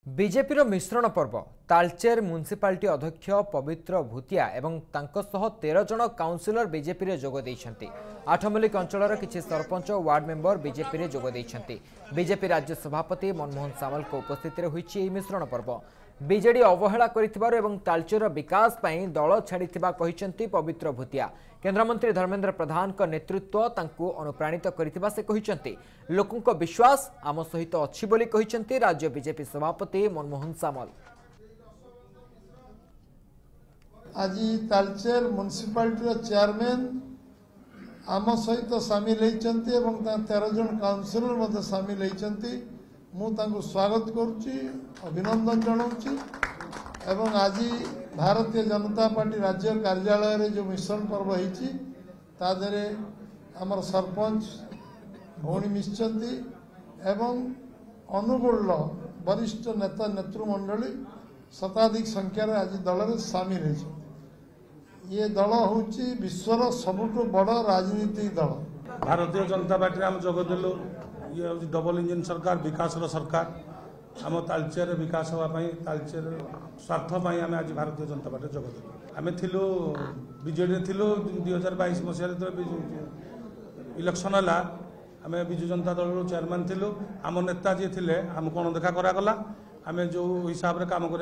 BJP मिश्रण पर्व Talcher municipality अध्यक्ष पवित्र भूतिया एवं 13 जन काउंसिलर बीजेपी जोग देइछन्ति। आठमल्लिक अंचल किछि सरपंच वार्ड मेंबर बीजेपी जोग देइछन्ति। बीजेपी राज्य सभापति मनमोहन सामल को उपस्थित होइछि मिश्रण पर्व। बीजेडी अवहेला करिथिबारु एवं तालचेर विकास पई दल छाड़िथिबा कहिसन्ति पवित्र भूतिया। केन्द्रमंत्री धर्मेन्द्र प्रधान का नेतृत्व तांकु अनुप्राणित करिथिबा से कहिसन्ति। लोकंक विश्वास आम सहित अछि बोली कहिसन्ति राज्य बीजेपी सभापति मनमोहन सामल। आज तालचेर म्युनिसिपालिटी चेयरमैन आम सहित सामिल होती 13 जन काउंसिलर मत सामिल होती। मुझे स्वागत करुच्ची अभिनंदन जनाऊँगी। एवं आज भारतीय जनता पार्टी राज्य कार्यालय रे जो मिशन पर्व होती आमर सरपंच भौणी मिशिंट एवं अनुगुल वरिष्ठ नेता नेतृमंडली शताधिक संख्यार आज दल में सामिल होती। ये दल हूँ विश्वर सबुठु बड़ राजनीतिक दल। भारतीय जनता पार्टी आम जोगदेलु। ये हूँ डबल इंजिन सरकार, विकास सरकार। आम तालचेर विकास होगापाई तालचेर स्वार्थपाई आम आज भारतीय जनता पार्टी जोगदेलु। आम थिलु बीजेडी थिलु 2022 मसीह इलेक्शन है आम विजु जनता दल चेयरमैन थिलु। आम नेता जी थिले आम कौन देखा करागला आम जो हिसाब से काम कर